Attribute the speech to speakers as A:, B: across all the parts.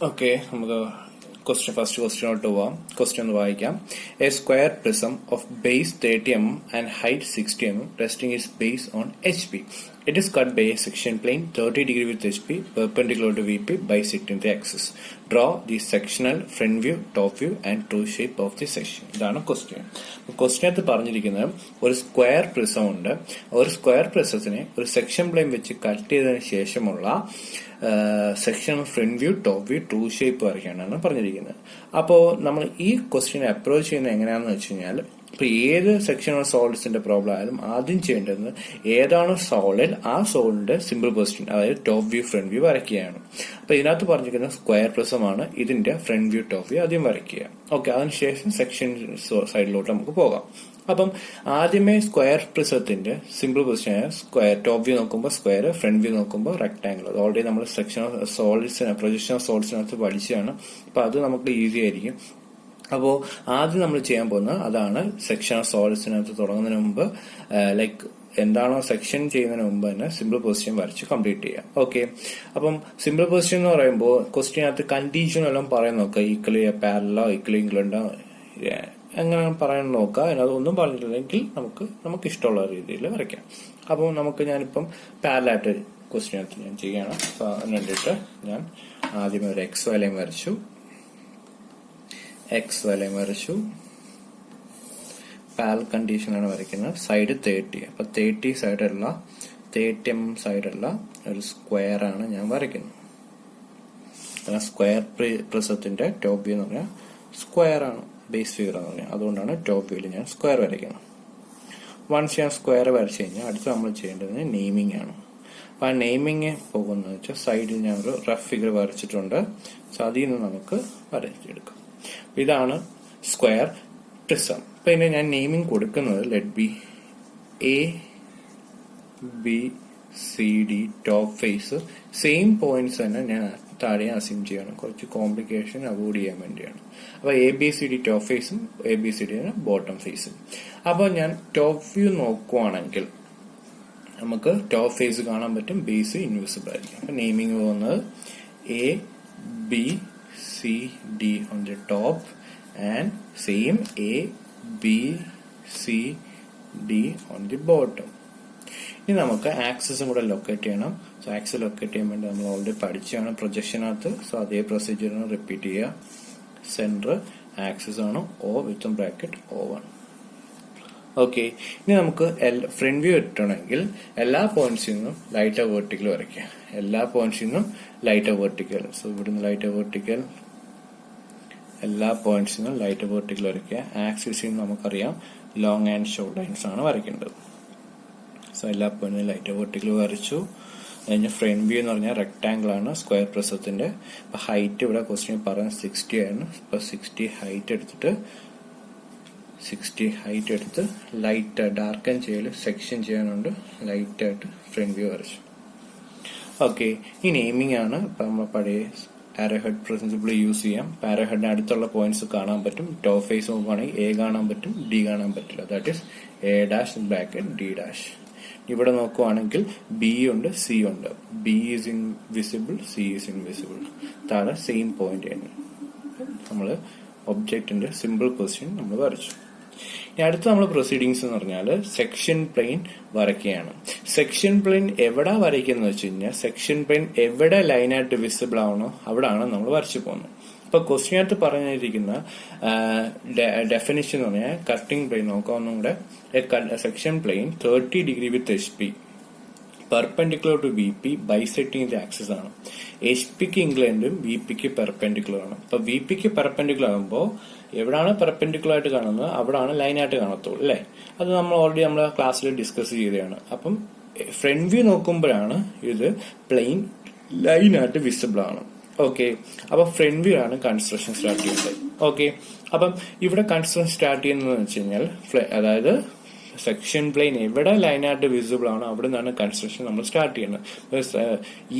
A: Okay, നമുക്ക് first ക്വസ്റ്റ്യനോട്ട് പോവാം. Question ഒന്ന് വായിക്കാം. A square prism of base 30 mm and height 60 mm resting its base on HP. It is cut by a section plane 30 degree with HP perpendicular to VP bisecting the axis. Draw the sectional front view, top view and true shape of the section. ഇതാണ് question. ക്വസ്റ്റ്യനകത്ത് പറഞ്ഞിരിക്കുന്നത് ഒരു square prism ഉണ്ട്. ഒരു square പ്രിസത്തിനെ ഒരു section plain വെച്ച് cut ചെയ്തതിനു ശേഷമുള്ള section front view, top view, true shape വരയ്ക്കാനാണ് പറഞ്ഞിരിക്കുന്നത്. അപ്പോൾ നമ്മൾ ഈ ക്വസ്റ്റ്യനെ അപ്രോച്ച് ചെയ്യുന്നത് എങ്ങനെയാണെന്ന് വെച്ച് കഴിഞ്ഞാൽ, ഇപ്പൊ ഏത് സെക്ഷൻ ഓഫ് സോളിഡ്സിന്റെ പ്രോബ്ലം ആയാലും ആദ്യം ചെയ്യേണ്ടത് ഏതാണോ സോളിഡ് ആ സോളിഡിന്റെ സിമ്പിൾ പൊസിഷൻ, അതായത് ടോപ്പ് വ്യൂ, ഫ്രണ്ട് വ്യൂ വരയ്ക്കുകയാണ്. അപ്പൊ ഇതിനകത്ത് പറഞ്ഞിരിക്കുന്ന സ്ക്വയർ പ്രിസമാണ്. ഇതിന്റെ ഫ്രണ്ട് വ്യൂ, ടോപ്പ് വ്യൂ ആദ്യം വരയ്ക്കുക. ഓക്കെ, അതിനുശേഷം സെക്ഷൻ സൈഡിലോട്ട് നമുക്ക് പോകാം. അപ്പം ആദ്യമേ സ്ക്വയർ പ്രിസത്തിന്റെ simple position square, top view നോക്കുമ്പോൾ സ്ക്വയർ, ഫ്രണ്ട് വ്യൂ നോക്കുമ്പോൾ റെക്ടാംഗിൾ. അത് ഓൾറെഡി നമ്മൾ സെക്ഷൻ ഓഫ് സോളിഡ്സിന്, പ്രൊജക്ഷൻ ഓഫ് സോളിഡ്സിനകത്ത് പഠിച്ചതാണ്. അപ്പൊ അത് നമുക്ക് ഈസി ആയിരിക്കും. അപ്പോൾ ആദ്യം നമ്മൾ ചെയ്യാൻ പോകുന്നത് അതാണ്. സെക്ഷൻ ഓഫ് സോളിഡ്സിനകത്ത് തുടങ്ങുന്നതിന് മുമ്പ് ലൈക്ക് എന്താണോ സെക്ഷൻ ചെയ്യുന്നതിന് മുമ്പ് തന്നെ സിമ്പിൾ പൊസിഷൻ വരച്ച് കംപ്ലീറ്റ് ചെയ്യാം. ഓക്കെ, അപ്പം സിമ്പിൾ പൊസിഷൻ എന്ന് പറയുമ്പോൾ ക്വസ്റ്റ്യനകത്ത് കണ്ടീഷൻ എല്ലാം പറയാൻ നോക്കുക. ഈക്വലി പാരലോ, ഈക്വലി ഇൻക്ലൈൻഡോ എങ്ങനെ പറയാൻ നോക്കുക. അതിനകത്തൊന്നും പറഞ്ഞിട്ടില്ലെങ്കിൽ നമുക്ക് ഇഷ്ടമുള്ള രീതിയിൽ വരയ്ക്കാം. അപ്പോൾ ഞാനിപ്പം പാരലായിട്ട് ക്വസ്റ്റ്യനകത്ത് ഞാൻ ചെയ്യണം. അതിന് വേണ്ടിയിട്ട് ഞാൻ ആദ്യമേ ഒരു എക്സ് വലയം വരച്ചു. പാരൽ കണ്ടീഷനാണ് വരയ്ക്കുന്നത്. സൈഡ് 30. അപ്പൊ 30 സൈഡുള്ള 30 mm സൈഡുള്ള ഒരു സ്ക്വയർ ആണ് ഞാൻ വരയ്ക്കുന്നത്. സ്ക്വയർ പ്രിസത്തിന്റെ ടോപ്പ് വ്യൂ എന്ന് പറഞ്ഞാൽ സ്ക്വയർ ആണ്, ബേസ് ഫിഗർ എന്ന് പറഞ്ഞാൽ. അതുകൊണ്ടാണ് ടോപ്പ് വ്യൂവിൽ ഞാൻ സ്ക്വയർ വരയ്ക്കുന്നത്. വൺസ് ഞാൻ സ്ക്വയർ വരച്ചു കഴിഞ്ഞാൽ അടുത്ത് നമ്മൾ ചെയ്യേണ്ടത് നെയിമിംഗ് ആണ്. അപ്പൊ ആ നെയിമിങ് പോകുന്നത് വെച്ചാൽ സൈഡിൽ ഞാൻ ഒരു റഫ് ഫിഗർ വരച്ചിട്ടുണ്ട്. സോ അതിൽ നിന്ന് നമുക്ക് വരച്ചെടുക്കാം. ഇതാണ് സ്ക്വയർ പ്രിസം. അപ്പൊ ഇതിനെ ഞാൻ നെയിമിംഗ് കൊടുക്കുന്നത് let be ABCD top face. Same points തന്നെ ഞാൻ താഴെ അസ്യൂം ചെയ്യണം, കുറച്ച് കോംപ്ലിക്കേഷൻ അവോയ്ഡ് ചെയ്യാൻ വേണ്ടിയാണ്. അപ്പൊ ABCD ടോപ്പ് ഫേസും ABCD ബോട്ടം ഫേസും. അപ്പൊ ഞാൻ ടോപ്പ് വ്യൂ നോക്കുവാണെങ്കിൽ നമുക്ക് ടോപ്പ് ഫേസ് കാണാൻ പറ്റും, ബേസ് ഇൻവിസിബിൾ ആയിരിക്കും. അപ്പൊ നെയിമിംഗ് പോകുന്നത് ABCD on the top and same ABCD on the bottom. ഇനി നമുക്ക് ആക്സിസും കൂടെ ലൊക്കേറ്റ് ചെയ്യണം. സോ ആക്സിസ് ലൊക്കേറ്റ് ചെയ്യാൻ വേണ്ടി നമ്മൾ ഓൾറെഡി പഠിച്ചാണ് പ്രൊജക്ഷനകത്ത്. സോ അതേ പ്രൊസീജിയറിന് റിപ്പീറ്റ് ചെയ്യുക. സെന്റർ ആക്സിസ് ആണ് O വിത്ത് ബ്രാക്കറ്റ് O1. ഓക്കെ, ഇനി നമുക്ക് ഫ്രണ്ട് വ്യൂ കിട്ടണമെങ്കിൽ എല്ലാ പോയിന്റ്സിൽ നിന്നും ലൈറ്റ് വെർട്ടിക്കൽ വരയ്ക്കുക. എല്ലാ പോയിന്റ്സിൽ നിന്നും ലൈറ്റ് വെർട്ടിക്കൽ. സോ ഇവിടുന്ന് ലൈറ്റ് വെർട്ടിക്കൽ, എല്ലാ പോയിന്റ്സിൽ നിന്നും ലൈറ്റ് വെർട്ടിക്കൽ വരയ്ക്കുക. ആക്സിസിൽ നിന്ന് നമുക്കറിയാം ലോങ് ആൻഡ് ഷോർട്ട് ലൈൻസ് ആണ് വരയ്ക്കേണ്ടത്. സോ എല്ലാ പോയിന്റിലും ലൈറ്റ് വെർട്ടിക്കൽ വരച്ചു. അതിന് ഫ്രണ്ട് വ്യൂ എന്ന് പറഞ്ഞാൽ റെക്ടാംഗിൾ ആണ് സ്ക്വയർ പ്രിസത്തിന്റെ. അപ്പൊ ഹൈറ്റ് ഇവിടെ ക്വസ്റ്റ്യൻ പറഞ്ഞ 60 ആണ്. ഇപ്പൊ 60 ഹൈറ്റ് എടുത്ത് ലൈറ്റ് ഡാർക്കൻ ചെയ്യല് സെക്ഷൻ ചെയ്യാനുണ്ട്. ലൈറ്റ് ആയിട്ട് ഫ്രണ്ട് വ്യൂ വരച്ചു. ഓക്കെ, ഈ നെയിമിംഗ് ആണ്. ഇപ്പൊ നമ്മൾ പഴയ ആരോഹെഡ് പ്രിൻസിപ്പിൾ യൂസ് ചെയ്യാം. ആരോഹെഡിന് അടുത്തുള്ള പോയിന്റ്സ് കാണാൻ പറ്റും. ടോപ്പ് ഫേസ് നോക്കുകയാണെങ്കിൽ A കാണാൻ പറ്റും, D കാണാൻ പറ്റില്ല. That is A' bracket D'. ഇവിടെ നോക്കുവാണെങ്കിൽ B ഉണ്ട്, C ഉണ്ട്. B is invisible, C is invisible. താഴെ സെയിം പോയിന്റ് ആണ്. നമ്മള് ഒബ്ജക്റ്റിന്റെ സിമ്പിൾ പൊസിഷൻ നമ്മൾ വരച്ചു. ഇനി അടുത്ത നമ്മൾ പ്രൊസീഡിങ്സ് എന്ന് പറഞ്ഞാൽ സെക്ഷൻ പ്ലെയിൻ വരയ്ക്കുകയാണ്. സെക്ഷൻ പ്ലെയിൻ എവിടെ വരയ്ക്കുന്നത് വെച്ച് കഴിഞ്ഞാൽ, സെക്ഷൻ പ്ലെയിൻ എവിടെ ലൈനായിട്ട് വിസിബിൾ ആവണോ അവിടാണ് നമ്മൾ വരച്ചു പോകുന്നത്. ഇപ്പൊ ക്വസ്റ്റ്യനകത്ത് പറഞ്ഞിരിക്കുന്ന ഡെഫിനിഷൻ എന്ന് പറഞ്ഞാൽ കട്ടിംഗ് പ്ലെയിൻ നോക്കാം ഒന്നും കൂടെ. Section plane 30 degree with HP perpendicular to VP bisecting the axis ആണ്. HPക്ക് ഇൻക്ലൈൻഡും VPക്ക് പെർപെൻഡിക്കുലർ ആണ്. അപ്പൊ VPക്ക് പെർപെൻഡിക്കുലർ ആകുമ്പോൾ എവിടാണ് പെർപെൻഡിക്കുലർ ആയിട്ട് കാണുന്നത് അവിടാണ് ലൈനായിട്ട് കാണത്തുള്ളൂ അല്ലെ. അത് നമ്മൾ ഓൾറെഡി നമ്മൾ ക്ലാസ്സിൽ ഡിസ്കസ് ചെയ്തതാണ്. അപ്പം ഫ്രണ്ട് വ്യൂ നോക്കുമ്പോഴാണ് ഇത് പ്ലെയിൻ ലൈനായിട്ട് വിസിബിൾ ആണ്. ഓക്കെ, അപ്പൊ ഫ്രണ്ട് വ്യൂ ആണ് കൺസ്ട്രക്ഷൻ സ്റ്റാർട്ട് ചെയ്യുന്നത്. ഓക്കെ, അപ്പം ഇവിടെ കൺസ്ട്രക്ഷൻ സ്റ്റാർട്ട് ചെയ്യുന്നത് വെച്ച് കഴിഞ്ഞാൽ അതായത് സെക്ഷൻ പ്ലെയിൻ എവിടെ ലൈനായിട്ട് വിസിബിൾ ആണോ അവിടെ നിന്നാണ് കൺസ്ട്രക്ഷൻ നമ്മൾ സ്റ്റാർട്ട് ചെയ്യുന്നത്.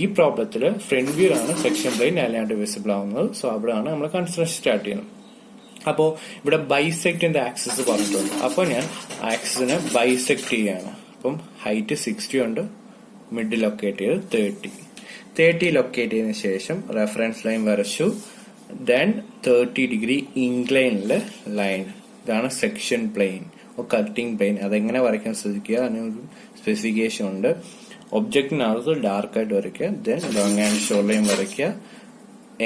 A: ഈ പ്രോബ്ലത്തില് ഫ്രണ്ട് വ്യൂ ആണ് സെക്ഷൻ പ്ലെയിൻ ലൈനായിട്ട് വിസിബിൾ ആവുന്നത്. സോ അവിടെയാണ് നമ്മൾ കൺസ്ട്രക്ഷൻ സ്റ്റാർട്ട് ചെയ്യുന്നത്. അപ്പോ ഇവിടെ ബൈസെക്ടിന്റെ ആക്സിസ് പറഞ്ഞിട്ടുണ്ട്. അപ്പൊ ഞാൻ ആക്സിസിനെ ബൈസെക്ട് ചെയ്യാണ്. അപ്പം ഹൈറ്റ് 60 ഉണ്ട്, മിഡിൽ ലൊക്കേറ്റ് ചെയ്ത് 30. 30 ലൊക്കേറ്റ് ചെയ്തതിനു ശേഷം റെഫറൻസ് ലൈൻ വരച്ചു. ദെൻ 30 ഡിഗ്രി ഇൻക്ലൈനില് ലൈൻ. ഇതാണ് സെക്ഷൻ പ്ലെയിൻ, കട്ടിംഗ് പ്ലെയിൻ. അതെങ്ങനെ വരയ്ക്കാൻ ശ്രദ്ധിക്കുക, അതിനൊരു സ്പെസിഫിക്കേഷൻ ഉണ്ട്. ഒബ്ജക്റ്റിനകത്ത് ഡാർക്കായിട്ട് വരയ്ക്കുക. Then long and short line വരയ്ക്കുക.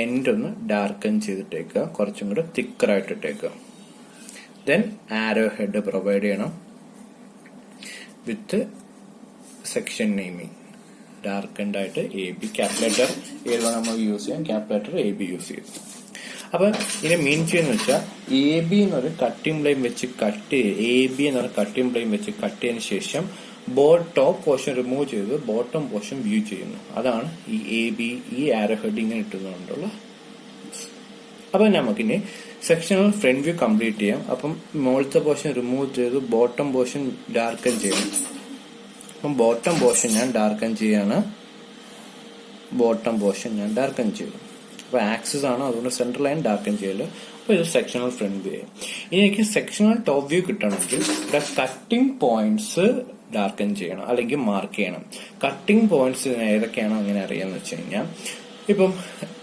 A: എൻഡ് ഒന്ന് ഡാർക്കൻ ചെയ്തിട്ടേക്കുക, കുറച്ചും കൂടെ തിക്കറായിട്ട് ഇട്ടേക്കുക. ദെൻ ആരോ ഹെഡ് പ്രൊവൈഡ് ചെയ്യണം വിത്ത് സെക്ഷൻ നെയിമിങ്. ഡാർക്കൻഡ് ആയിട്ട് AB, ക്യാപിറ്റൽ ഏത് നമ്മൾ യൂസ് ചെയ്യാം, ക്യാപിറ്റൽ AB യൂസ് ചെയ്യും. അപ്പൊ ഇതിനെ മീൻ ചെയ്യുന്ന വെച്ചാൽ AB എന്നൊരു കട്ടിംഗ് പ്ലെയിൻ വെച്ച് കട്ട് ചെയ്ത്, AB എന്നൊരു കട്ടിംഗ് പ്ലെയിൻ വെച്ച് കട്ട് ചെയ്തതിനു ശേഷം ടോപ്പ് പോർഷൻ റിമൂവ് ചെയ്ത് ബോട്ടം പോർഷൻ വ്യൂ ചെയ്യുന്നു. അതാണ് ഈ AB, ഈ ആരോ ഹെഡ് ഇങ്ങനെ ഇട്ടുന്നതുകൊണ്ടുള്ള. അപ്പൊ നമുക്കിനി സെക്ഷണൽ ഫ്രണ്ട് വ്യൂ കംപ്ലീറ്റ് ചെയ്യാം. അപ്പം മുകളിലത്തെ പോർഷൻ റിമൂവ് ചെയ്ത് ബോട്ടം പോർഷൻ ഡാർക്കൻ ചെയ്യണം. അപ്പം ബോട്ടം പോർഷൻ ഞാൻ ഡാർക്കൻ ചെയ്യാണ്. ബോട്ടം പോർഷൻ ഞാൻ ഡാർക്കൻ ചെയ്തു. അപ്പൊ ആക്സിസ് ആണ്, അതുകൊണ്ട് സെൻട്രൽ ലൈൻ ഡാർക്കൻ ചെയ്യല്. അപ്പൊ ഇത് സെക്ഷണൽ ഫ്രണ്ട് വ്യൂ. ഇനി എനിക്ക് സെക്ഷണൽ ടോപ്പ് വ്യൂ കിട്ടണമെങ്കിൽ ഇവിടെ കട്ടിംഗ് പോയിന്റ്സ് ഡാർക്കൻ ചെയ്യണം അല്ലെങ്കിൽ മാർക്ക് ചെയ്യണം. കട്ടിംഗ് പോയിന്റ്സ് ഏതൊക്കെയാണോ അങ്ങനെ അറിയാന്ന് വെച്ച് കഴിഞ്ഞാൽ, ഇപ്പം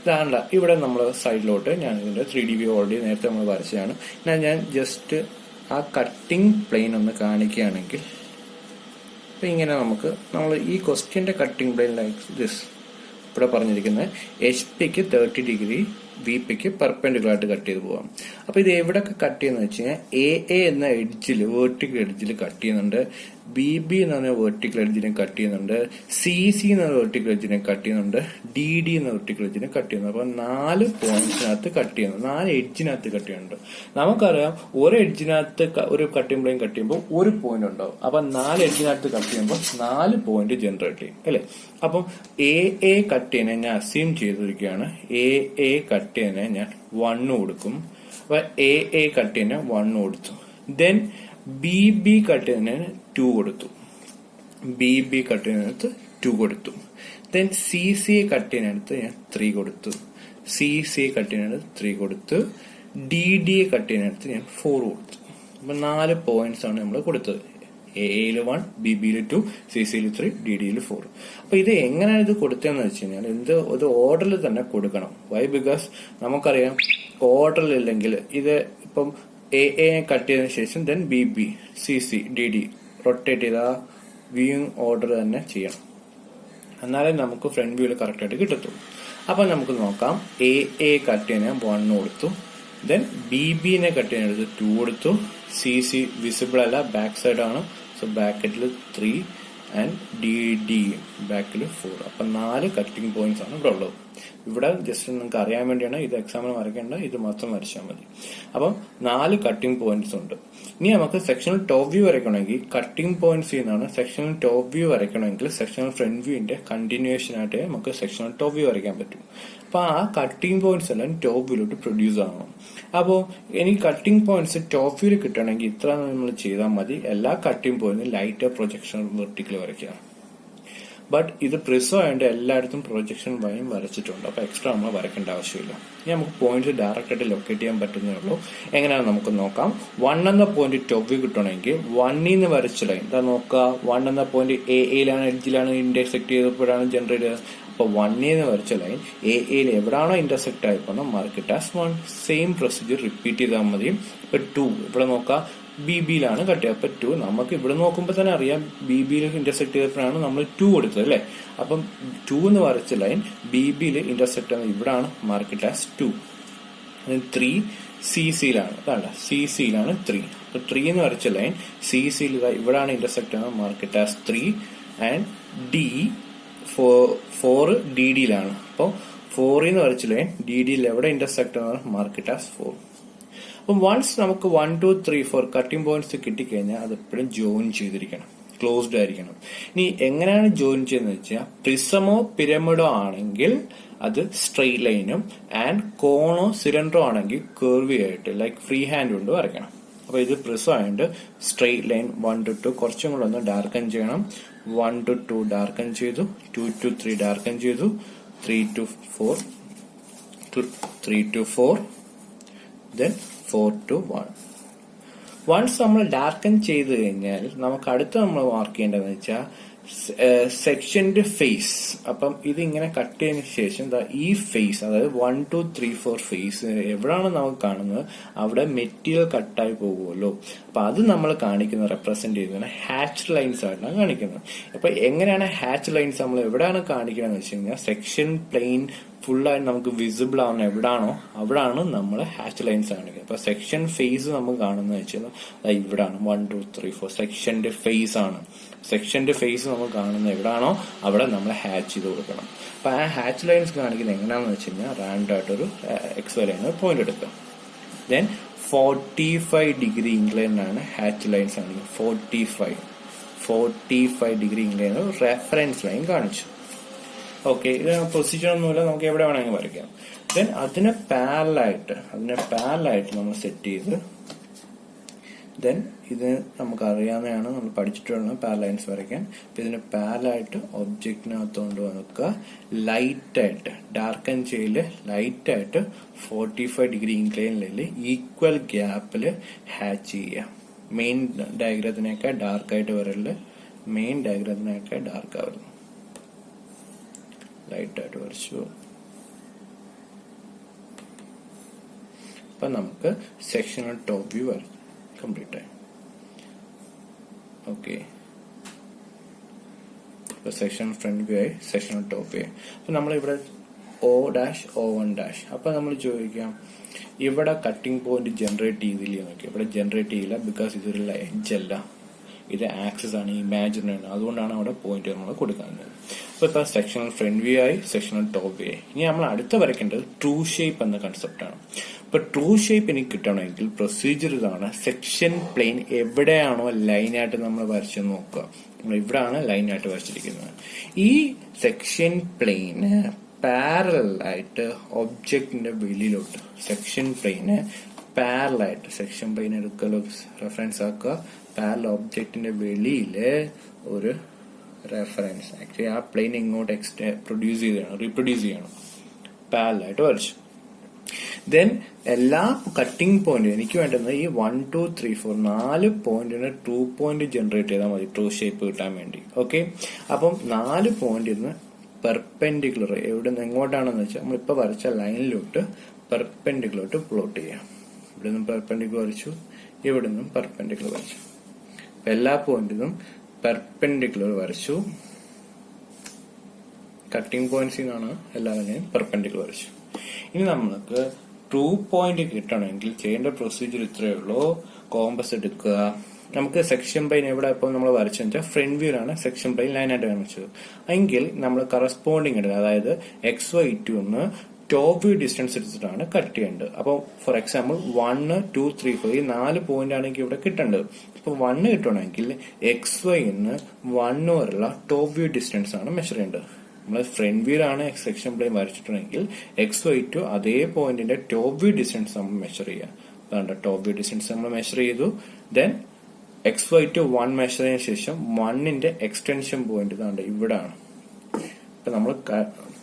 A: വേണ്ട ഇവിടെ നമ്മൾ സൈഡിലോട്ട് ഞാൻ ഇതിന്റെ 3D വ്യൂ ഓൾറെഡി നേരത്തെ നമ്മൾ വരച്ചതാണ്. ഞാൻ ജസ്റ്റ് ആ കട്ടിംഗ് പ്ലെയിൻ ഒന്ന് കാണിക്കുകയാണെങ്കിൽ, അപ്പൊ ഇങ്ങനെ നമ്മൾ ഈ ക്വസ്റ്റ്യന്റെ കട്ടിംഗ് പ്ലെയിൻ ലൈക്ക് ദിസ് ഇവിടെ പറഞ്ഞിരിക്കുന്നത് HP-ക്ക് 30 ഡിഗ്രി, VP-ക്ക് പെർപെൻഡിക്കുലർ ആയിട്ട് കട്ട് ചെയ്ത് പോവാം. അപ്പൊ ഇത് എവിടെയൊക്കെ കട്ട് ചെയ്യുന്ന വെച്ച് കഴിഞ്ഞാൽ AA എന്ന എഡ്ജിൽ, വേർട്ടിക്കൽ എഡ്ജിൽ കട്ട് ചെയ്യുന്നുണ്ട്. BB എന്ന് പറഞ്ഞ വേർട്ടിക്കൽ എഡ്ജിനെ കട്ട് ചെയ്യുന്നുണ്ട്. CC എന്ന വേർട്ടിക്കൽ എഡ്ജിനെ കട്ട് ചെയ്യുന്നുണ്ട്. DD എന്ന വേർട്ടിക്കൽ എഡ്ജിനെ കട്ട് ചെയ്യുന്നു. അപ്പൊ 4 പോയിന്റ്സിനകത്ത് കട്ട് ചെയ്യുന്നു, 4 എഡ്ജിനകത്ത് കട്ട് ചെയ്യുന്നുണ്ട്. നമുക്കറിയാം ഒരു എഡ്ജിനകത്ത് ഒരു കട്ടിംഗ് പ്ലെയിൻ കട്ട് ചെയ്യുമ്പോൾ ഒരു പോയിന്റ് ഉണ്ടാവും. അപ്പൊ 4 എഡ്ജിനകത്ത് കട്ട് ചെയ്യുമ്പോൾ 4 പോയിന്റ് ജനറേറ്റ് ചെയ്യും അല്ലെ. അപ്പം AA കട്ട് ചെയ്യുന്നതിനെ ഞാൻ അസ്യൂം ചെയ്തിരിക്കുകയാണ്. AA കട്ട് ചെയ്യുന്നതിനെ ഞാൻ 1 കൊടുക്കും. അപ്പൊ AA കട്ട് ചെയ്യുന്ന 1 കൊടുത്തു. ദെൻ BB കട്ട് ചെയ്യുന്നതിന് 2 കൊടുത്തു. BB കട്ട് ചെയ്യുന്നിടത്ത് 2 കൊടുത്തു. ദെൻ CC കട്ട് ചെയ്യുന്നിടത്ത് ഞാൻ 3 കൊടുത്തു. CC കട്ട് ചെയ്യുന്നിടത്ത് 3 കൊടുത്തു. DD കട്ട് ചെയ്യുന്നിടത്ത് ഞാൻ 4 കൊടുത്തു. അപ്പൊ 4 പോയിന്റ്സ് ആണ് നമ്മൾ കൊടുത്തത്. AA-ൽ 1, BB-ൽ 2, CC-ൽ 3, DD-ൽ 4. അപ്പൊ ഇത് എങ്ങനെയാണ് ഇത് കൊടുത്തതെന്ന് വെച്ച് കഴിഞ്ഞാൽ ഇത് ഓർഡറിൽ തന്നെ കൊടുക്കണം. വൈ? ബിക്കോസ് നമുക്കറിയാം ഓർഡറിൽ ഇല്ലെങ്കിൽ ഇത് ഇപ്പം AA കട്ട് ചെയ്തതിനു ശേഷം then BB, CC, DD rotate ചെയ്ത വ്യൂയിങ് ഓർഡർ തന്നെ ചെയ്യണം. എന്നാലേ നമുക്ക് ഫ്രണ്ട് വ്യൂവിൽ കറക്റ്റ് ആയിട്ട് കിട്ടത്തുള്ളൂ. അപ്പൊ നമുക്ക് നോക്കാം. AA കട്ട് ചെയ്യാൻ 1 കൊടുത്തു. ദെൻ BB-നെ കട്ട് ചെയ്യാനെടുത്ത് 2 കൊടുത്തു. CC വിസിബിൾ അല്ല, ബാക്ക് സൈഡ് ആണ്. സോ ബാക്കറ്റിൽ 3 ആൻഡ് DD ബാക്കിൽ 4. അപ്പൊ 4 കട്ടിംഗ് പോയിന്റ്സ് ആണ് ഇവിടെ ഉള്ളത്. ഇവിടെ ജസ്റ്റ് നിങ്ങൾക്ക് അറിയാൻ വേണ്ടിയാണ്, ഇത് എക്സാമിന് വരയ്ക്കേണ്ട, ഇത് മാത്രം വരച്ചാൽ മതി. അപ്പം 4 കട്ടിംഗ് പോയിന്റ്സ് ഉണ്ട്. ഇനി നമുക്ക് സെക്ഷണൽ ടോപ്പ് വ്യൂ വരയ്ക്കണമെങ്കിൽ കട്ടിംഗ് പോയിന്റ്സ് ചെയ്യുന്നതാണ്. സെക്ഷണൽ ടോപ്പ് വ്യൂ വരയ്ക്കണമെങ്കിൽ സെക്ഷണൽ ഫ്രണ്ട് വ്യൂവിന്റെ കണ്ടിന്യൂഷൻ ആയിട്ട് നമുക്ക് സെക്ഷണൽ ടോപ്പ് വ്യൂ വരയ്ക്കാൻ പറ്റും. അപ്പൊ ആ കട്ടിംഗ് പോയിന്റ്സ് എല്ലാം ടോപ്പ് വ്യൂയിലോട്ട് പ്രൊഡ്യൂസ് ആവണം. അപ്പോ എനിക്ക് കട്ടിംഗ് പോയിന്റ്സ് ടോപ്പ് വ്യൂവിൽ കിട്ടണമെങ്കിൽ ഇത്ര നമ്മൾ ചെയ്താൽ മതി. എല്ലാ കട്ടിംഗ് പോയിന്റും ലൈറ്റ് പ്രൊജക്ഷൻ വെർട്ടിക്കൽ വരയ്ക്കുക. ബട്ട് ഇത് പ്രിസോ ആയതുകൊണ്ട് എല്ലായിടത്തും പ്രൊജക്ഷൻ വൈയും വരച്ചിട്ടുണ്ട്. അപ്പൊ എക്സ്ട്രാ നമ്മൾ വരയ്ക്കേണ്ട ആവശ്യമില്ല. ഇനി നമുക്ക് പോയിന്റ്സ് ഡയറക്റ്റ് ആയിട്ട് ലൊക്കേറ്റ് ചെയ്യാൻ പറ്റുന്നേ ഉള്ളൂ. എങ്ങനെയാണെന്ന് നമുക്ക് നോക്കാം. 1 എന്ന പോയിന്റ് ടോപ്പ് വ്യൂ കിട്ടണമെങ്കിൽ 1-ന്ന് വരച്ച ലൈൻ ഇതാ നോക്കുക. 1 എന്ന പോയിന്റ് AA-ലാണ്, എഡ്ജിലാണ് ഇന്റർസെക്ട് ചെയ്തപ്പോഴാണ് ജനറേറ്റ് ചെയ്തത്. അപ്പൊ 1-ന്ന് വരച്ച ലൈൻ AA-ൽ എവിടാണോ ഇന്റർസെക്ട് ആയിപ്പോണോ mark it as 1. Same procedure repeat ചെയ്താൽ മതി. ഇപ്പൊ 2 ഇവിടെ നോക്കാം, BB-ലാണ് കട്ട് ചെയ്യുക. അപ്പൊ 2 നമുക്ക് ഇവിടെ നോക്കുമ്പോൾ തന്നെ അറിയാം BB-യിൽ ഇന്റർസെക്ട് ചെയ്തപ്പോഴാണ് നമ്മൾ 2 കൊടുത്തത് അല്ലെ. അപ്പം 2 എന്ന് വരച്ച ലൈൻ BB-യിൽ ഇന്റർസെക്ട് ആണ്, ഇവിടാണ് മാർക്ക് ഇറ്റ് ആസ് 2. 3 CC-ലാണ്, അതാണ് CC-ലാണ് 3. അപ്പൊ 3 എന്ന് വരച്ച ലൈൻ CC-ൽ ഇവിടാണ് ഇന്റർസെക്ട് ആണ്, മാർക്ക് ഇറ്റ് ആസ് 3. ആൻഡ് 4 DD-ലാണ്. അപ്പൊ 4-ന്ന് വരച്ച ലൈൻ DD-യിൽ എവിടെ ഇന്റർസെക്ട് ആണ്, മാർക്ക് ഇറ്റ് ആസ് 4. അപ്പം വൺസ് നമുക്ക് 1, 2, 3, 4 കട്ടിംഗ് പോയിന്റ്സ് കിട്ടിക്കഴിഞ്ഞാൽ അത് എപ്പോഴും ജോയിൻ ചെയ്തിരിക്കണം, ക്ലോസ്ഡ് ആയിരിക്കണം. ഇനി എങ്ങനെയാണ് ജോയിൻ ചെയ്യുന്നത് വെച്ചാൽ, പ്രിസമോ പിരമിഡോ ആണെങ്കിൽ അത് സ്ട്രെയിറ്റ് ലൈനും ആൻഡ് കോണോ സിലിണ്ടറോ ആണെങ്കിൽ കർവി ആയിട്ട് ലൈക്ക് ഫ്രീ ഹാൻഡ് കൊണ്ട് വരയ്ക്കണം. അപ്പൊ ഇത് പ്രിസം ആയതുകൊണ്ട് സ്ട്രെയിറ്റ് ലൈൻ 1 to 2 കുറച്ചും കൂടെ ഒന്ന് ഡാർക്കൻ ചെയ്യണം. 1 to 2 ഡാർക്കൻ ചെയ്തു, 2 to 3 ഡാർക്കൻ ചെയ്തു, 3 to 4 then 4 to 1. വൺസ് നമ്മൾ ഡാർക്കൻ ചെയ്ത് കഴിഞ്ഞാൽ നമുക്ക് അടുത്ത നമ്മൾ മാർക്ക് ചെയ്യേണ്ടതെന്ന് വെച്ചാൽ സെക്ഷന്റെ ഫേസ്. അപ്പം ഇതിങ്ങനെ കട്ട് ചെയ്തതിനു ശേഷം ഈ ഫേസ്, അതായത് 1 2 3 4 ഫേസ് എവിടാണ് നമുക്ക് കാണുന്നത് അവിടെ മെറ്റീരിയൽ കട്ടായി പോകുമല്ലോ. അപ്പൊ അത് നമ്മൾ കാണിക്കുന്നത് റെപ്രസെന്റ് ചെയ്യുന്നത് ഹാച്ച് ലൈൻസ് ആയിട്ടാണ് കാണിക്കുന്നത്. അപ്പൊ എങ്ങനെയാണ് ഹാച്ച് ലൈൻസ് നമ്മൾ എവിടെയാണ് കാണിക്കണമെന്ന് വെച്ച് കഴിഞ്ഞാൽ സെക്ഷൻ പ്ലെയിൻ ഫുള്ളായിട്ട് നമുക്ക് വിസിബിൾ ആവുന്ന എവിടാണോ അവിടാണ് നമ്മൾ ഹാച്ച് ലൈൻസ് കാണിക്കുന്നത്. അപ്പൊ സെക്ഷൻ ഫേസ് നമുക്ക് കാണുന്നത് വെച്ചാൽ ഇവിടാണ് 1 2 3 4 സെക്ഷന്റെ ഫേസ് ആണ്. സെക്ഷന്റെ ഫേസ് നമുക്ക് കാണുന്നത് എവിടാണോ അവിടെ നമ്മൾ ഹാച്ച് ചെയ്ത് കൊടുക്കണം. അപ്പൊ ആ ഹാച്ച് ലൈൻസ് കാണിക്കുന്നത് എങ്ങനെയാണെന്ന് വെച്ച് കഴിഞ്ഞാൽ റാൻഡ് ആയിട്ടൊരു XY ലൈന് പോയിന്റ് എടുക്കുക. ദെൻ 45 ഡിഗ്രി ഇൻക്ലൈനാണ് ഹാച്ച് ലൈൻസ് കാണിക്കുന്നത്. 45 ഡിഗ്രി ഇൻക്ലൈൻ റെഫറൻസ് ലൈൻ കാണിച്ചു. ഓക്കെ, ഇത് പ്രൊസീജിയർ ഒന്നുമില്ല, നമുക്ക് എവിടെ വേണമെങ്കിൽ വരയ്ക്കാം. ദെൻ അതിനെ പാരലായിട്ട് നമ്മൾ സെറ്റ് ചെയ്ത് ദെൻ ഇത് നമുക്ക് അറിയാവുന്നതാണ്, നമ്മൾ പഠിച്ചിട്ടുള്ള പാരലൈൻസ് വരയ്ക്കാൻ. ഇതിന് പാരലായിട്ട് ഒബ്ജക്റ്റിനകത്ത് കൊണ്ട് വെക്കുക. ലൈറ്റായിട്ട് ഡാർക്കൻ ചെയ്യില് ലൈറ്റായിട്ട് 45 ഡിഗ്രി ഇൻക്ലൈനിൽ ഈക്വൽ ഗ്യാപ്പിൽ ഹാച്ച് ചെയ്യുക. മെയിൻ ഡയഗ്രത്തിനേക്കാൾ ഡാർക്കായിട്ട് വരല്, മെയിൻ ഡയഗ്രത്തിനേക്കാൾ ഡാർക്കാ വരുന്നു. ലൈറ്റായിട്ട് വരച്ചു. അപ്പൊ നമുക്ക് സെക്ഷണൽ ടോപ്പ് വ്യൂ വരച്ചു കംപ്ലീറ്റ് ആയി. ഓക്കെ, ഇപ്പൊ സെക്ഷൻ ഫ്രണ്ട് വ്യൂ ആയി, സെക്ഷണൽ ടോപ്പ് വ്യൂ ആയി. അപ്പൊ നമ്മളിവിടെ O', അപ്പൊ നമ്മൾ ചോദിക്കാം ഇവിടെ കട്ടിംഗ് പോയിന്റ് ജനറേറ്റ് ചെയ്തില്ലേ നോക്കി. ഇവിടെ ജനറേറ്റ് ചെയ്യില്ല, ബിക്കോസ് ഇതൊരു എഡ്ജ് അല്ല, ഇത് ആക്സിസ് ആണ്, ഇമാജിനറി ആണ്. അതുകൊണ്ടാണ് അവിടെ പോയിന്റ് നമ്മൾ കൊടുക്കുന്നത്. അപ്പൊ ഇപ്പൊ സെക്ഷണൽ ഫ്രണ്ട് വ്യൂ ആയി, സെക്ഷണൽ ടോപ്പ് വ്യൂ ആയി. ഇനി നമ്മൾ അടുത്ത വരയ്ക്കേണ്ടത് ട്രൂ ഷേപ്പ് എന്ന കൺസെപ്റ്റ് ആണ്. ഇപ്പൊ ട്രൂ ഷേപ്പ് എനിക്ക് കിട്ടണമെങ്കിൽ പ്രൊസീജിയർ ഇതാണ്. സെക്ഷൻ പ്ലെയിൻ എവിടെയാണോ ലൈനായിട്ട് നമ്മൾ വരച്ചു നോക്കുക. നമ്മൾ ഇവിടെയാണ് ലൈനായിട്ട് വരച്ചിരിക്കുന്നത്. ഈ സെക്ഷൻ പ്ലെയിന് പാരലായിട്ട് ഒബ്ജക്റ്റിന്റെ വെളിയിലോട്ട്, സെക്ഷൻ പ്ലെയിന് പാരലായിട്ട്, സെക്ഷൻ പ്ലെയിൻ എടുക്കലോ റെഫറൻസ് ആക്കുക. പാരൽ ഒബ്ജക്റ്റിന്റെ വെളിയില് ഒരു റെഫറൻസ്, ആക്ച്വലി ആ പ്ലെയിൻ ഇങ്ങോട്ട് റീപ്രൊഡ്യൂസ് ചെയ്യണം. പാരലായിട്ട് വരച്ചു. ദെൻ എല്ലാ കട്ടിംഗ് പോയിന്റ് എനിക്ക് വേണ്ടുന്നത് ഈ 1 2 3 4 4 പോയിന്റിന് 2 പോയിന്റ് ജനറേറ്റ് ചെയ്താൽ മതി ട്രൂ ഷേപ്പ് കിട്ടാൻ വേണ്ടി. ഓക്കെ, അപ്പം 4 പോയിന്റിന് പെർപെൻഡിക്കുലർ എവിടെ നിന്ന് എങ്ങോട്ടാണെന്ന് വെച്ചാൽ നമ്മളിപ്പോ വരച്ച ലൈനിലോട്ട് പെർപെൻഡിക്കുലർ പ്ലോട്ട് ചെയ്യാം. ഇവിടെ നിന്നും പെർപെൻഡിക്കുലർ വരച്ചു, ഇവിടെ നിന്നും പെർപെൻഡിക്കുലർ വരച്ചു. എല്ലാ പോയിന്റിനും പെർപെൻഡിക്കുലർ വരച്ചു. കട്ടിംഗ് പോയിന്റ്സിൽ നിന്നാണ് എല്ലാവരെയും പെർപെൻഡിക്കുലർ വരച്ചു. ഇനി നമ്മൾക്ക് ട്രൂ പോയിന്റ് കിട്ടണമെങ്കിൽ ചെയ്യേണ്ട പ്രൊസീജിയർ ഇത്രയേ ഉള്ളൂ. കോമ്പസ് എടുക്കുക. നമുക്ക് സെക്ഷൻ പ്ലെയിൻ എവിടെ ഇപ്പോൾ നമ്മൾ വരച്ചു വെച്ചാൽ ഫ്രണ്ട് വ്യൂലാണ് സെക്ഷൻ പ്ലെയിൻ ലൈനായിട്ട് കാണിച്ചത് എങ്കിൽ നമ്മൾ കറസ്പോണ്ടിങ് എടുക്കുക. അതായത് XY2 ന്ന് ടോപ്പ് വ്യൂ ഡിസ്റ്റൻസ് എടുത്തിട്ടാണ് കട്ട് ചെയ്യേണ്ടത്. അപ്പോൾ ഫോർ എക്സാമ്പിൾ 1 2 3 4 ഈ 4 പോയിന്റ് ആണ് എനിക്ക് ഇവിടെ കിട്ടേണ്ടത്. ഇപ്പൊ 1 കിട്ടണമെങ്കിൽ XY ന്ന് 1 വരെയുള്ള ടോപ്പ് വ്യൂ ഡിസ്റ്റൻസ് ആണ് മെഷർ ചെയ്യേണ്ടത്. നമ്മൾ ഫ്രണ്ട് വ്യൂലാണ് സെക്ഷൻ പ്ലെയിൻ വരച്ചിട്ടുണ്ടെങ്കിൽ XY2 അതേ പോയിന്റിന്റെ ടോപ്പ് വ്യൂ ഡിസ്റ്റൻസ് നമ്മൾ മെഷർ ചെയ്യാം. അതാണ്ട് ടോപ്പ് വ്യൂ ഡിസ്റ്റൻസ് നമ്മൾ മെഷർ ചെയ്തു. ദെൻ XY2 1 മെഷർ ചെയ്തതിനു ശേഷം 1ന്റെ എക്സ്റ്റൻഷൻ പോയിന്റ് ഇതാണ്ട് ഇവിടാണ്. ഇപ്പൊ നമ്മൾ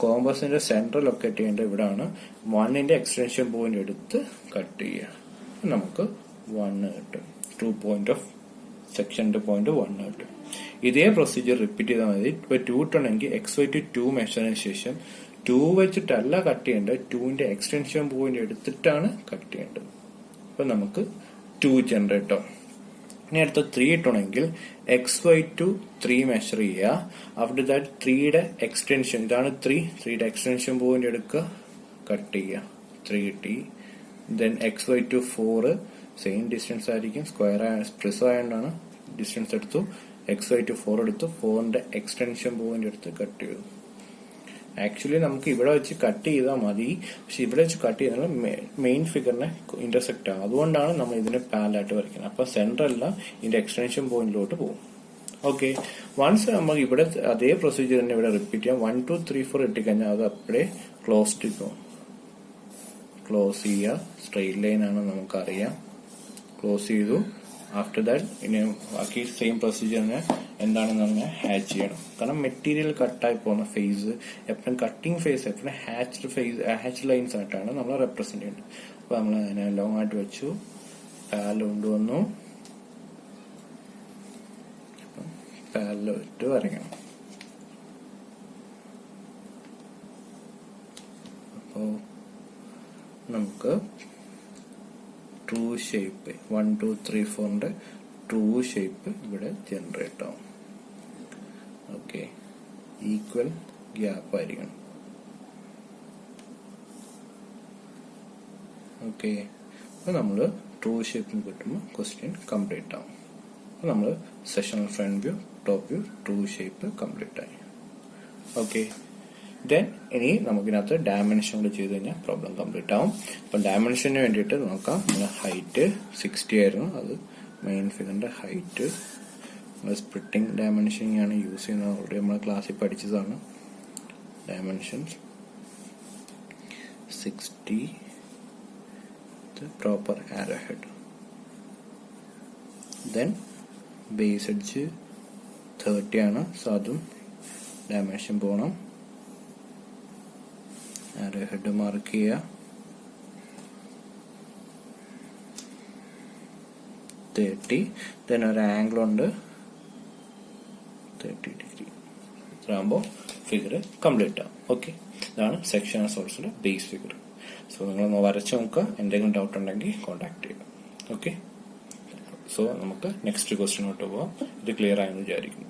A: കോമ്പസിന്റെ സെന്റർ ലൊക്കേറ്റ് ചെയ്യേണ്ടത് ഇവിടാണ്. 1ന്റെ എക്സ്റ്റൻഷൻ പോയിന്റ് എടുത്ത് കട്ട് ചെയ്യുക. നമുക്ക് 1 കിട്ടും. ട്രൂ പോയിന്റ് ഓഫ് സെക്ഷന്റെ പോയിന്റ് 1 കിട്ടും. ഇതേ പ്രൊസീജിയർ റിപ്പീറ്റ് ചെയ്താൽ മതി. ഇപ്പൊ 2 ഇട്ടുണ്ടെങ്കിൽ XY2 2 മെഷറിന് ശേഷം 2 വെച്ചിട്ടല്ല കട്ട് ചെയ്യേണ്ടത്, 2ന്റെ എക്സ്റ്റൻഷൻ പോയിന്റ് എടുത്തിട്ടാണ് കട്ട് ചെയ്യേണ്ടത്. അപ്പൊ നമുക്ക് 2 ജനറേറ്റ് ആവും. ഇനി അടുത്ത 3 ഇട്ടുണ്ടെങ്കിൽ XY2 3 മെഷർ ചെയ്യുക. ആഫ്റ്റർ ദാറ്റ് 3യുടെ എക്സ്റ്റൻഷൻ ഇതാണ് 3യുടെ എക്സ്റ്റൻഷൻ പോയിന്റ് എടുക്കുക, കട്ട് ചെയ്യുക. 3 കിട്ടി. ദെൻ XY2 4 സെയിം ഡിസ്റ്റൻസ് ആയിരിക്കും, സ്ക്വയർ പ്രിസം ആയതുകൊണ്ടാണ് ഡിസ്റ്റൻസ് എടുത്തു. XY2 4 എടുത്തു, 4ന്റെ എക്സ്റ്റൻഷൻ പോയിന്റ് എടുത്ത് കട്ട് ചെയ്തു. ആക്ച്വലി നമുക്ക് ഇവിടെ വെച്ച് കട്ട് ചെയ്താൽ മതി, പക്ഷെ ഇവിടെ വെച്ച് കട്ട് ചെയ്താൽ മെയിൻ ഫിഗറിനെ ഇന്റർസെക്ട് ആകും. അതുകൊണ്ടാണ് നമ്മൾ ഇതിനെ പാരലായിട്ട് വരയ്ക്കുന്നത്. അപ്പൊ സെന്റർ എല്ലാം ഇതിന്റെ എക്സ്റ്റൻഷൻ പോയിന്റിലോട്ട് പോകും. ഓക്കെ, വൺസ് നമ്മൾ ഇവിടെ അതേ പ്രൊസീജിയർ തന്നെ ഇവിടെ റിപ്പീറ്റ് ചെയ്യാം. 1 2 3 4 ഇട്ടിക്കഴിഞ്ഞാൽ അത് അപ്പഴേ ക്ലോസ് ചെയ്യുക. സ്ട്രെയിറ്റ് ലൈൻ ആണ് നമുക്കറിയാം. ക്ലോസ് ചെയ്തു. ആഫ്റ്റർ ദാറ്റ് ഇനി ബാക്കി സെയിം പ്രൊസീജിയറിനെ എന്താണെന്ന് പറഞ്ഞാൽ ഹാച്ച് ചെയ്യണം. കാരണം മെറ്റീരിയൽ കട്ടായി പോകുന്ന ഫേസ് എപ്പോഴും കട്ടിംഗ് ഫേസ് എപ്പോഴും ഹാച്ച് ലൈൻസ് ആയിട്ടാണ് നമ്മൾ റെപ്രസെന്റ് ചെയ്യുന്നത്. അപ്പൊ നമ്മൾ അതിനെ ലോങ് ആയിട്ട് വെച്ചു, പാരൽ കൊണ്ടുവന്നു. പാരലൽ വരയ്ക്കണം. അപ്പോൾ നമുക്ക് ട്രൂ ഷേപ്പ് 1 2 3 4 ട്രൂ ഷേപ്പ് ഇവിടെ ജനറേറ്റ് ആവും. ഓക്കെ, ഈക്വൽ ഗ്യാപ്പ് ആയിരിക്കണം. ഓക്കെ, അപ്പോൾ നമ്മൾ ട്രൂ ഷേപ്പിന് കിട്ടുമ്പോൾ ക്വസ്റ്റ്യൻ കംപ്ലീറ്റ് ആവും. അപ്പോൾ നമ്മൾ sectional front view, top view, true shape complete ആയി. ഓക്കെ, ദെൻ ഇനി നമുക്കിനകത്ത് ഡയമെൻഷൻ കൂടെ ചെയ്ത് കഴിഞ്ഞാൽ പ്രോബ്ലം കംപ്ലീറ്റ് ആവും. അപ്പം ഡയമെൻഷന് വേണ്ടിയിട്ട് നോക്കാം. ഹൈറ്റ് 60 ആയിരുന്നു, അത് മെയിൻ ഫിഗറിന്റെ ഹൈറ്റ്. സ്പ്ലിറ്റിംഗ് ഡയമെൻഷനിങ് ആണ് യൂസ് ചെയ്യുന്നത്. ഓൾറെഡി നമ്മൾ ക്ലാസ്സിൽ പഠിച്ചതാണ്. ഡയമെൻഷൻസ് 60, പ്രോപ്പർ ആരോ ഹെഡ്. ദെൻ ബേസ് എഡ്ജ് 30 ആണ്, സോ അതും ഡയമെൻഷൻ പോകണം. ആരോ ഹെഡ് മാർക്ക് ചെയ്യുക. 30. ദെൻ ഒരു ആംഗിൾ ഉണ്ട് 30 ഡിഗ്രി. ഇതാകുമ്പോൾ ഫിഗർ കംപ്ലീറ്റ് ആവും. ഓക്കെ, ഇതാണ് സെക്ഷൻ സോഴ്സിന്റെ ബേസ് ഫിഗർ. സോ നിങ്ങൾ വരച്ച് നോക്കുക. എന്തെങ്കിലും ഡൗട്ട് ഉണ്ടെങ്കിൽ കോൺടാക്ട് ചെയ്യുക. ഓക്കെ, സോ നമുക്ക് നെക്സ്റ്റ് ക്വസ്റ്റ്യനോട്ട് പോവാം. ഇത് ക്ലിയർ ആയെന്ന് വിചാരിക്കുന്നു.